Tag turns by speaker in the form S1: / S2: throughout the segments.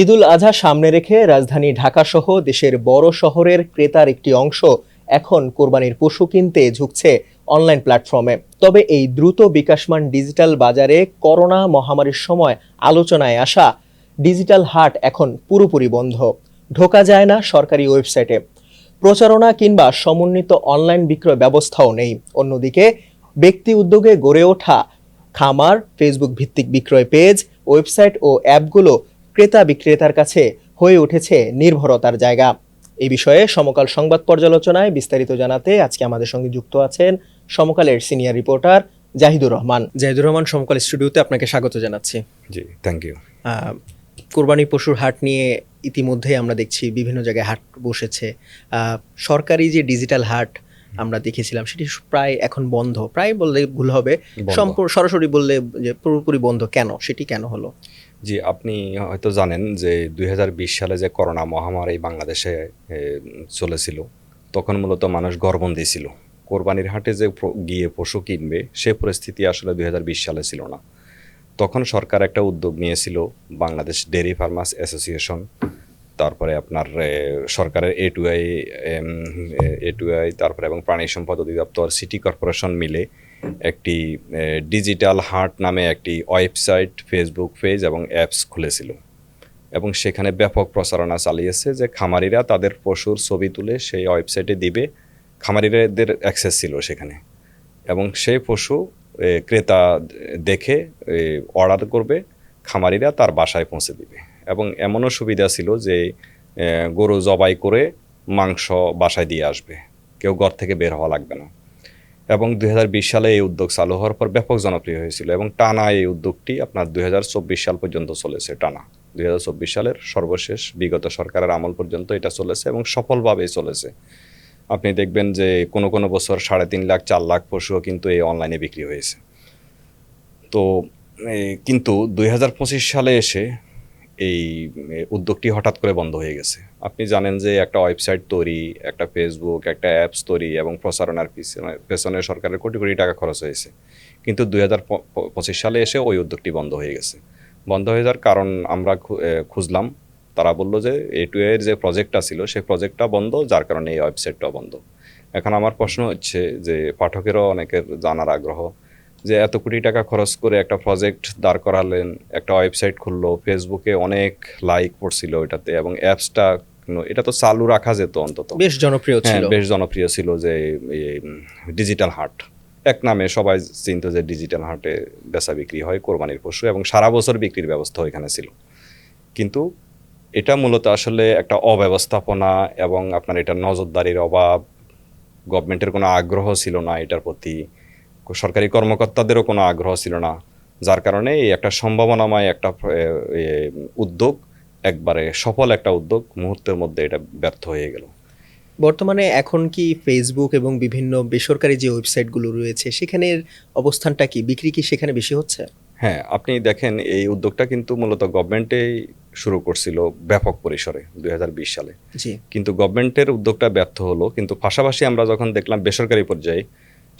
S1: ঈদুল আজহা সামনে রেখে রাজধানী ঢাকাসহ দেশের বড় শহরের ক্রেতার একটি অংশ এখন কোরবানির পশু কিনতে ঝুঁকছে অনলাইন প্ল্যাটফর্মে। তবে এই দ্রুত বিকাশমান ডিজিটাল বাজারে করোনা মহামারীর সময় আলোচনায় আসা ডিজিটাল হাট এখন পুরোপুরি বন্ধ। ঢোকা যায় না সরকারি ওয়েবসাইটে, প্রচারণা কিংবা সমন্বিত অনলাইন বিক্রয় ব্যবস্থাও নেই। অন্যদিকে ব্যক্তি উদ্যোগে গড়ে ওঠা খামার, ফেসবুক ভিত্তিক বিক্রয় পেজ, ওয়েবসাইট ও অ্যাপগুলো ক্রেতা বিক্রেতার কাছে হয়ে উঠেছে নির্ভরতার জায়গা। এই বিষয়ে সমকাল সংবাদ পর্যালোচনায় বিস্তারিত জানাতে আজকে আমাদের সঙ্গে যুক্ত আছেন সমকালের সিনিয়র রিপোর্টার জাহিদুর রহমান। জাহিদুর রহমান, সমকাল স্টুডিওতে আপনাকে স্বাগত জানাচ্ছি।
S2: জি, থ্যাংক ইউ।
S1: কোরবানি পশুর হাট নিয়ে ইতিমধ্যে আমরা দেখছি বিভিন্ন জায়গায় হাট বসেছে। সরকারি যে ডিজিটাল হাট আমরা দেখেছিলাম সেটি প্রায় এখন বন্ধ, প্রায় বললে ভুল হবে, সরাসরি বললে যে পুরোপুরি বন্ধ। কেন, সেটি কেন হলো?
S2: জি, আপনি হয়তো জানেন যে 2020 সালে যে করোনা মহামারী বাংলাদেশে চলেছিল, তখন মূলত মানুষ ঘরবন্দি ছিল। কোরবানির হাটে যে গিয়ে পশু কিনবে সে পরিস্থিতি আসলে 2020 সালে ছিল না। তখন সরকার একটা উদ্যোগ নিয়েছিল, বাংলাদেশ ডেয়ারি ফার্মার্স অ্যাসোসিয়েশন, তারপরে আপনার সরকারের এ টু আই তারপরে এবং প্রাণী সম্পদ অধিদপ্তর, সিটি কর্পোরেশন মিলে একটি ডিজিটাল হাট নামে একটি ওয়েবসাইট, ফেসবুক পেজ এবং অ্যাপস খুলেছিল এবং সেখানে ব্যাপক প্রচারণা চালিয়েছে যে খামারিরা তাদের পশুর ছবি তুলে সেই ওয়েবসাইটে দিবে। খামারিদের অ্যাক্সেস ছিল সেখানে এবং সেই পশু ক্রেতা দেখে অর্ডার করবে, খামারিরা তার বাসায় পৌঁছে দিবে। এবং এমনও সুবিধা ছিল যে গরু জবাই করে মাংস বাসায় দিয়ে আসবে, কেউ ঘর থেকে বের হওয়া লাগবে না। এবং 2020 সালে এই উদ্যোগ চালু হওয়ার পর ব্যাপক জনপ্রিয় হয়েছিল এবং টানা এই উদ্যোগটি আপনার 2024 সাল পর্যন্ত চলেছে। টানা 2024 সালের সর্বশেষ বিগত সরকারের আমল পর্যন্ত এটা চলেছে এবং সফলভাবেই চলেছে। আপনি দেখবেন যে কোনো কোনো বছর 3.5 লাখ 4 লাখ পশুও কিন্তু এই অনলাইনে বিক্রি হয়েছে। তো কিন্তু 2025 সালে এসে এই উদ্যোগটি হঠাৎ করে বন্ধ হয়ে গেছে। আপনি জানেন যে একটা ওয়েবসাইট তৈরি, একটা ফেসবুক, একটা অ্যাপস তৈরি এবং প্রচারণার পেছনে সরকারের কোটি কোটি টাকা খরচ হয়েছে। কিন্তু 2025 সালে এসে ওই উদ্যোগটি বন্ধ হয়ে গেছে। বন্ধ হয়ে যাওয়ার কারণ আমরা খুঁজলাম, তারা বললো যে এ2আই এর যে প্রজেক্টটা ছিল সেই প্রজেক্টটা বন্ধ, যার কারণে এই ওয়েবসাইটটাও বন্ধ। এখন আমার প্রশ্ন হচ্ছে যে পাঠকেরও অনেকের জানার আগ্রহ যে এত কোটি টাকা খরচ করে একটা প্রজেক্ট দাঁড় করালেন, একটা ওয়েবসাইট খুললো, ফেসবুকে অনেক লাইক পড়ছিল এটাতে এবং অ্যাপসটা এটা তো চালু রাখা যেত, অন্তত
S1: বেশ জনপ্রিয় ছিল।
S2: বেশ জনপ্রিয় ছিল যে ডিজিটাল হাট এক নামে সবাই চিনতো যে ডিজিটাল হাটে বেচা বিক্রি হয় কোরবানির পশু এবং সারা বছর বিক্রির ব্যবস্থা এখানে ছিল। কিন্তু এটা মূলত আসলে একটা অব্যবস্থাপনা এবং আপনার এটা নজরদারির অভাব, গভর্নমেন্টের কোনো আগ্রহ ছিল না এটার প্রতি, সরকারি কর্মকর্তাদেরও কোনো আগ্রহ ছিল না, যার কারণে এই একটা সম্ভাবনাময় একটা উদ্যোগ, একবারে সফল একটা উদ্যোগ, মুহূর্তের মধ্যে এটা ব্যর্থ হয়ে গেল।
S1: বর্তমানে এখন কি ফেসবুক এবং বিভিন্ন বেসরকারি যে ওয়েবসাইটগুলো রয়েছে সেখানের অবস্থানটা কি, বিক্রি কি সেখানে বেশি হচ্ছে?
S2: হ্যাঁ, আপনি দেখেন এই উদ্যোগটা কিন্তু মূলত গভর্নমেন্টেই শুরু করছিল ব্যাপক পরিসরে 2020 সালে।
S1: জি,
S2: কিন্তু গভর্নমেন্টের উদ্যোগটা ব্যর্থ হলো, কিন্তু পাশাপাশি আমরা যখন দেখলাম বেসরকারি পর্যায়ে,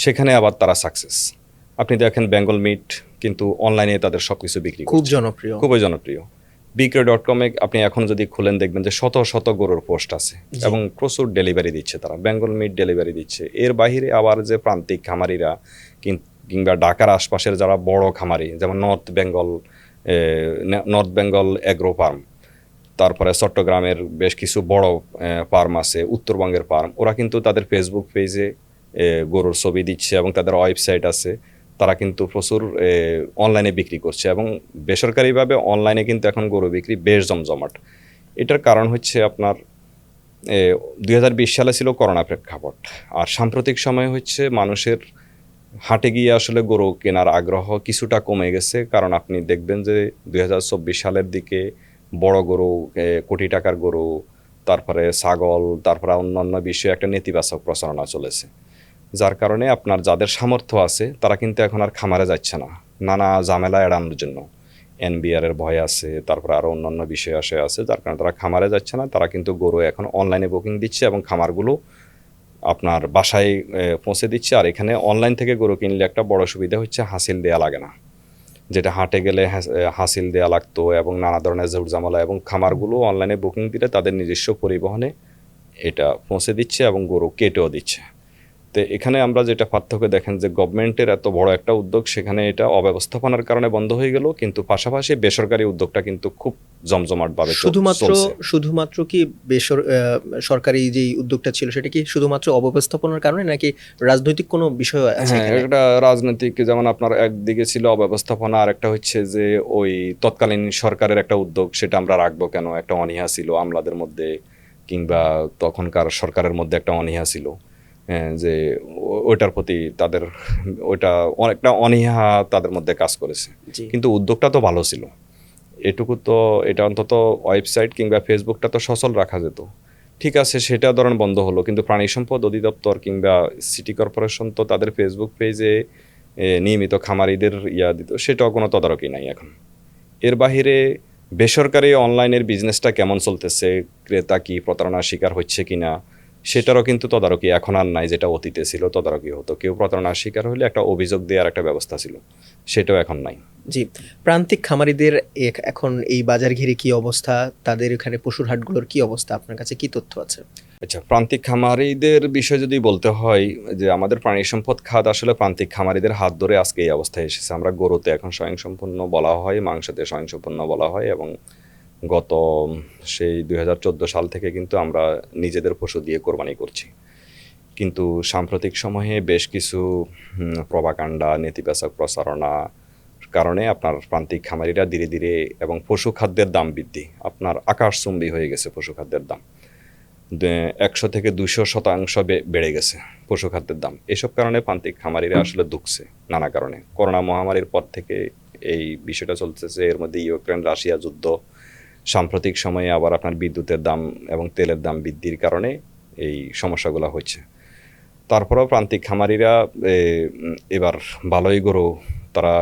S2: সেখানে আবার তারা সাকসেস। আপনি দেখেন বেঙ্গল মিট কিন্তু অনলাইনে তাদের সব কিছু বিক্রি
S1: খুব
S2: করছে,
S1: জনপ্রিয়।
S2: খুবই জনপ্রিয়। বিক্রয়.com-এ আপনি এখন যদি খুলেন দেখবেন যে শত শত গরুর পোস্ট আছে এবং প্রচুর ডেলিভারি দিচ্ছে তারা, বেঙ্গল মিট ডেলিভারি দিচ্ছে। এর বাইরে আবার যে প্রান্তিক খামারিরা কিংবা ঢাকার আশপাশের যারা বড় খামারি, যেমন নর্থ বেঙ্গল অ্যাগ্রো ফার্ম, তারপরে চট্টগ্রামের বেশ কিছু বড় ফার্ম আছে, উত্তরবঙ্গের ফার্ম, ওরা কিন্তু তাদের ফেসবুক পেজে গরুর ছবি দিচ্ছে এবং তাদের ওয়েবসাইট আছে, তারা কিন্তু প্রচুর অনলাইনে বিক্রি করছে এবং বেসরকারিভাবে অনলাইনে কিন্তু এখন গরু বিক্রি বেশ জমজমাট। এটার কারণ হচ্ছে আপনার 2020 সালে ছিল করোনা প্রেক্ষাপট, আর সাম্প্রতিক সময় হচ্ছে মানুষের হাটে গিয়ে আসলে গরু কেনার আগ্রহ কিছুটা কমে গেছে। কারণ আপনি দেখবেন যে 2024 সালের দিকে বড় গরু, কোটি টাকার গরু, তারপরে ছাগল, তারপরে অন্যান্য বিষয়ে একটা নেতিবাচক প্রচারণা চলেছে, যার কারণে আপনার যাদের সামর্থ্য আছে তারা কিন্তু এখন আর খামারে যাচ্ছে না, নানা ঝামেলা এড়ানোর জন্য। এনবিআরের ভয় আছে, তারপরে আরও অন্যান্য বিষয় আছে, যার কারণে তারা খামারে যাচ্ছে না, তারা কিন্তু গরু এখন অনলাইনে বুকিং দিচ্ছে এবং খামারগুলো আপনার বাসায় পৌঁছে দিচ্ছে। আর এখানে অনলাইন থেকে গরু কিনলে একটা বড় সুবিধা হচ্ছে হাসিল দেওয়া লাগে না। যেটা হাটে গেলে হাসিল দেওয়া লাগতো এবং নানা ধরনের ঝামেলা, এবং খামারগুলো অনলাইনে বুকিং দিলে তাদের নিজস্ব পরিবহনে এটা পৌঁছে দিচ্ছে এবং গরু কেটেও দিচ্ছে। তো এখানে আমরা যেটা পার্থক্য দেখেন যে গভর্নমেন্টের এত বড় একটা উদ্যোগ, সেখানে এটা অব্যবস্থাপনার কারণে বন্ধ হয়ে গেল, কিন্তু পাশাপাশি বেসরকারি উদ্যোগটা কিন্তু খুব জমজমাটভাবে চলছে।
S1: শুধুমাত্র কি সরকারি যে উদ্যোগটা ছিল সেটা কি শুধুমাত্র অব্যবস্থাপনার কারণে নাকি রাজনৈতিক কোনো বিষয় আছে
S2: হ্যাঁ,
S1: এখানে?
S2: এটা রাজনৈতিক, যেমন আপনার একদিকে ছিল অব্যবস্থাপনা, আর একটা হচ্ছে যে ওই তৎকালীন সরকারের একটা উদ্যোগ, সেটা আমরা রাখবো কেন, একটা অনীহা ছিল আমলাদের মধ্যে, কিংবা তখনকার সরকারের মধ্যে একটা অনীহা ছিল। হ্যাঁ, যে ওইটার প্রতি তাদের ওইটা অনেকটা অনীহা তাদের মধ্যে কাজ করেছে।
S1: জি।
S2: কিন্তু উদ্যোগটা তো ভালো ছিল, এটুকু তো, এটা অন্তত ওয়েবসাইট কিংবা ফেসবুকটা তো সচল রাখা যেত। ঠিক আছে, সেটা ধরেন বন্ধ হলো, কিন্তু প্রাণী সম্পদ অধিদপ্তর কিংবা সিটি কর্পোরেশন তো তাদের ফেসবুক পেজে নিয়মিত খামারিদের দিত, সেটাও কোনো তদারকি নাই এখন। এর বাহিরে বেসরকারি অনলাইনের বিজনেসটা কেমন চলতেছে, ক্রেতা কি প্রতারণার শিকার হচ্ছে কিনা, সেটারও কিন্তু তদারকি এখন আর নাই। যেটা অতীতে ছিল, তদারকি হতো, কেউ প্রতারণার শিকার হলে একটা অভিযোগ দেওয়ার একটা ব্যবস্থা ছিল, সেটাও এখন নাই।
S1: জি, প্রান্তিক খামারিদের এখন এই বাজার ঘিরে কি অবস্থা, তাদের এখানে পশুর হাটগুলোর কি অবস্থা, আপনার কাছে কি তথ্য আছে?
S2: আচ্ছা, প্রান্তিক খামারিদের বিষয়ে যদি বলতে হয়, যে আমাদের প্রাণী সম্পদ খাত আসলে প্রান্তিক খামারিদের হাত ধরে আজকে এই অবস্থায় এসেছে। আমরা গরুতে এখন স্বয়ংসম্পূর্ণ বলা হয়, মাংসতে স্বয়ংসম্পূর্ণ বলা হয়, এবং গত সেই 2014 সাল থেকে কিন্তু আমরা নিজেদের পশু দিয়ে কোরবানি করছি। কিন্তু সাম্প্রতিক সময়ে বেশ কিছু প্রভাকাণ্ডা, নেতিবাচক প্রচারণা কারণে আপনার প্রান্তিক খামারিরা ধীরে ধীরে, এবং পশু খাদ্যের দাম বৃদ্ধি আপনার আকাশচুম্বী হয়ে গেছে। পশু খাদ্যের দাম 100 থেকে 200% বেড়ে গেছে পশু খাদ্যের দাম। এসব কারণে প্রান্তিক খামারিরা আসলে দুঃখছে নানা কারণে। করোনা মহামারীর পর থেকে এই বিষয়টা চলতেছে, এর মধ্যে ইউক্রেন রাশিয়া যুদ্ধ, সাম্প্রতিক সময়ে আবার আপনার বিদ্যুতের দাম এবং তেলের দাম বৃদ্ধির কারণে এই সমস্যাগুলো হচ্ছে। তারপরেও প্রান্তিক খামারিরা এবার ভালোই গরু তারা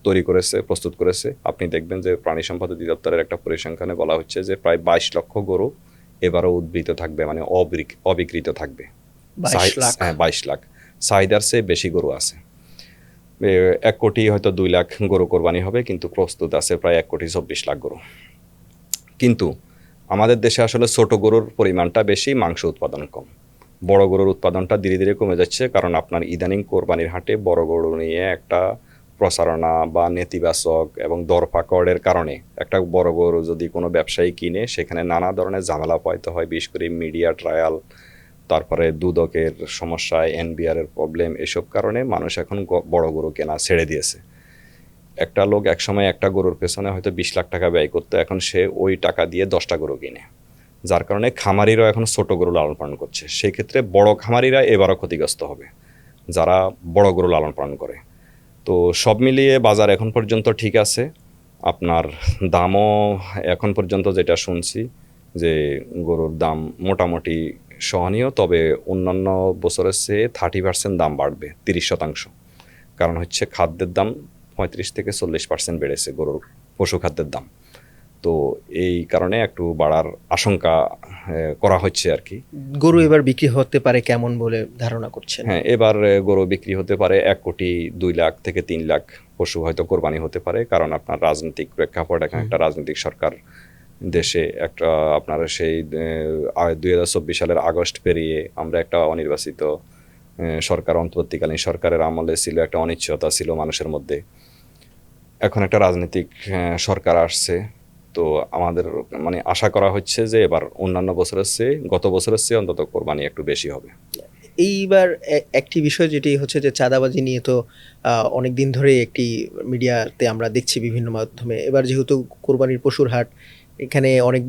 S2: তৈরি করেছে, প্রস্তুত করেছে। আপনি দেখবেন যে প্রাণী সম্পদ অধিদপ্তরের একটা পরিসংখ্যানে বলা হচ্ছে যে প্রায় 22 লক্ষ গরু এবারও উদ্বৃত থাকবে, মানে অবিকৃত থাকবে।
S1: 22 লাখ।
S2: হ্যাঁ, 22 লাখ। চাহিদার চেয়ে বেশি গরু আছে। 1 কোটি হয়তো 2 লাখ গরু কোরবানি হবে, কিন্তু প্রস্তুত আছে প্রায় 1 কোটি 24 লাখ গরু। কিন্তু আমাদের দেশে আসলে ছোট গরুর পরিমাণটা বেশি, মাংস উৎপাদন কম। বড় গরুর উৎপাদনটা ধীরে ধীরে কমে যাচ্ছে, কারণ আপনার ইদানিং কোরবানির হাটে বড় গরু নিয়ে একটা প্রচারণা বা নেতিবাচক এবং দরপাকড়ের কারণে একটা বড় গরু যদি কোনো ব্যবসায়ী কিনে, সেখানে নানা ধরনের ঝামেলা পাইতে হয়, বিশেষ করে মিডিয়া ট্রায়াল, তারপরে দুদকের সমস্যা, এনবিআরের প্রবলেম, এসব কারণে মানুষ এখন বড় গরু কেনা ছেড়ে দিয়েছে। একটা লোক একসময় একটা গরুর পেছনে হয়তো 20 লাখ টাকা ব্যয় করতো, এখন সে ওই টাকা দিয়ে 10টা গরু কিনে। যার কারণে খামারিরাও এখন ছোট গরু লালন পালন করছে। সেক্ষেত্রে বড় খামারিরা এবারও ক্ষতিগ্রস্ত হবে, যারা বড় গরু লালন পালন করে। তো সব মিলিয়ে বাজার এখন পর্যন্ত ঠিক আছে। আপনার দামও এখন পর্যন্ত যেটা শুনছি, যে গরুর দাম মোটামুটি সহনীয়, তবে অন্যান্য বছরের চেয়ে 30% দাম বাড়বে, 30%। কারণ হচ্ছে খাদ্যের দাম 35 থেকে 40% বেড়েছে গরুর পশু খাদ্যের দাম। তো এই কারণে একটু বাড়ার আশঙ্কা করা হচ্ছে আর কি।
S1: গরু এবার বিক্রি হতে পারে কেমন বলে ধারণা করছেন?
S2: হ্যাঁ, এবার গরু বিক্রি হতে পারে 1 কোটি 2 লাখ থেকে 3 লাখ পশু হয়তো কোরবানি হতে পারে। কারণ আপনার রাজনৈতিক প্রেক্ষাপট, এখানে একটা রাজনৈতিক সরকার দেশে, একটা আপনার সেই 2024 সালের আগস্ট পেরিয়ে আমরা একটা অনির্বাচিত সরকার, অন্তর্বর্তীকালীন সরকারের আমলে ছিল, একটা অনিশ্চয়তা ছিল মানুষের মধ্যে। এখন একটা রাজনৈতিক সরকার আসছে, তো আমাদের মানে আশা করা হচ্ছে যে এবার অন্যান্য বছরের চেয়ে, গত বছরের চেয়ে অন্তত কোরবানি একটু বেশি হবে।
S1: এইবার একটি বিষয় যেটি হচ্ছে যে চাঁদাবাজি নিয়ে তো অনেক দিন ধরে একটি মিডিয়াতে আমরা দেখছি বিভিন্ন মাধ্যমে। এবার যেহেতু কোরবানির পশুর হাট, এখানে অনেক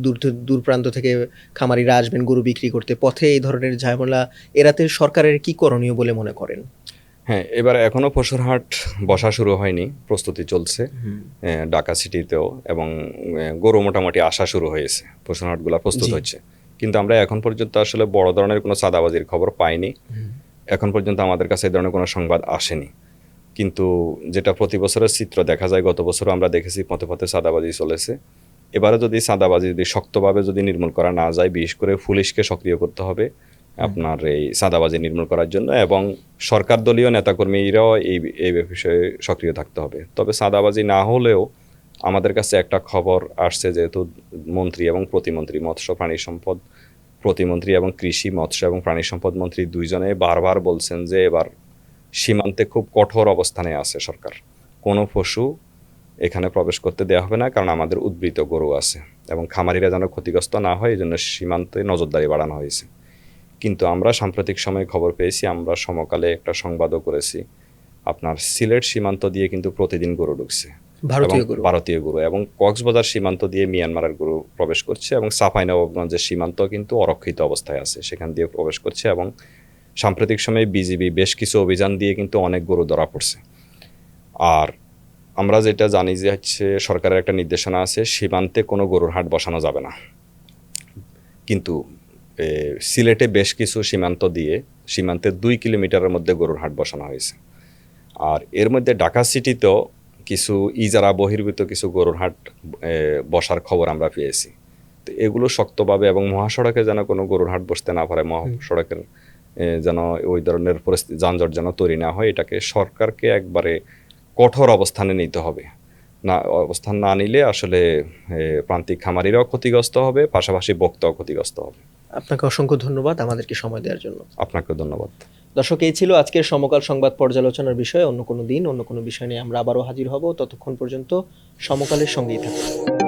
S1: দূর প্রান্ত থেকে খামারিরা আসবেন গরু বিক্রি করতে, পথে এই ধরনের ঝামেলা এড়াতে সরকারের কি করণীয় বলে মনে করেন?
S2: হ্যাঁ, এবার এখনও পশুর হাট বসা শুরু হয়নি, প্রস্তুতি চলছে ঢাকা সিটিতেও, এবং গরু মোটামুটি আসা শুরু হয়েছে, পশুর হাটগুলো প্রস্তুত হচ্ছে। কিন্তু আমরা এখন পর্যন্ত আসলে বড় ধরনের কোনো চাঁদাবাজির খবর পাইনি। এখন পর্যন্ত আমাদের কাছে এই ধরনের কোনো সংবাদ আসেনি। কিন্তু যেটা প্রতি বছরের চিত্র দেখা যায়, গত বছরও আমরা দেখেছি পথে পথে চাঁদাবাজি চলেছে। এবারে যদি চাঁদাবাজি শক্তভাবে নির্মূল করা না যায়, বিশেষ করে পুলিশকে সক্রিয় করতে হবে, আপনার এই চাঁদাবাজি নির্মূল করার জন্য, এবং সরকার দলীয় নেতাকর্মীরাও এই বিষয়ে সক্রিয় থাকতে হবে। তবে চাঁদাবাজি না হলেও আমাদের কাছে একটা খবর আসছে, যেহেতু মন্ত্রী এবং প্রতিমন্ত্রী, মৎস্য প্রাণী সম্পদ প্রতিমন্ত্রী এবং কৃষি মৎস্য এবং প্রাণী সম্পদ মন্ত্রী দুইজনে বারবার বলছেন যে এবার সীমান্তে খুব কঠোর অবস্থানে আছে সরকার। কোনো পশু এখানে প্রবেশ করতে দেওয়া হবে না, কারণ আমাদের উদ্বৃত্ত গরু আছে এবং খামারিরা যেন ক্ষতিগ্রস্ত না হয়, এই জন্য সীমান্তে নজরদারি বাড়ানো হয়েছে। কিন্তু আমরা সাম্প্রতিক সময়ে খবর পেয়েছি, আমরা সমকালে একটা সংবাদও করেছি, আপনার সিলেট সীমান্ত দিয়ে কিন্তু প্রতিদিন গরু ঢুকছে, ভারতীয় গরু, এবং কক্সবাজার সীমান্ত দিয়ে মিয়ানমারের গরু প্রবেশ করছে, এবং চাঁপাইনবাবগঞ্জের সীমান্ত কিন্তু অরক্ষিত অবস্থায় আছে, সেখান দিয়ে প্রবেশ করছে। এবং সাম্প্রতিক সময়ে বিজিবি বেশ কিছু অভিযান দিয়ে কিন্তু অনেক গরু ধরা পড়ছে। আর আমরা যেটা জানি যে হচ্ছে সরকারের একটা নির্দেশনা আছে, সীমান্তে কোনো গরুর হাট বসানো যাবে না। কিন্তু সিলেটে বেশ কিছু সীমান্তে 2 কিলোমিটারের মধ্যে গরুর হাট বসানো হয়েছে। আর এর মধ্যে ঢাকা সিটিতেও কিছু ইজারা বহির্ভূত কিছু গরুর হাট বসার খবর আমরা পেয়েছি। তো এগুলো শক্তভাবে, এবং মহাসড়কে যেন কোনো গরুর হাট বসতে না পারে, মহাসড়কের যেন ওই ধরনের পরিস্থিতি, যানজট যেন তৈরি না হয়, এটাকে সরকারকে একবারে কঠোর অবস্থানে নিতে হবে। না, অবস্থান না নিলে আসলে প্রান্তিক খামারিরাও ক্ষতিগ্রস্ত হবে, পাশাপাশি ভোক্তাও ক্ষতিগ্রস্ত হবে।
S1: আপনাকে অসংখ্য ধন্যবাদ আমাদেরকে সময় দেওয়ার জন্য।
S2: আপনাকে ধন্যবাদ।
S1: দর্শক, এই ছিল আজকের সমকাল সংবাদ পর্যালোচনার বিষয়। অন্য কোনো দিন অন্য কোনো বিষয় নিয়ে আমরা আবারও হাজির হব। ততক্ষণ পর্যন্ত সমকালের সঙ্গেই থাকুন।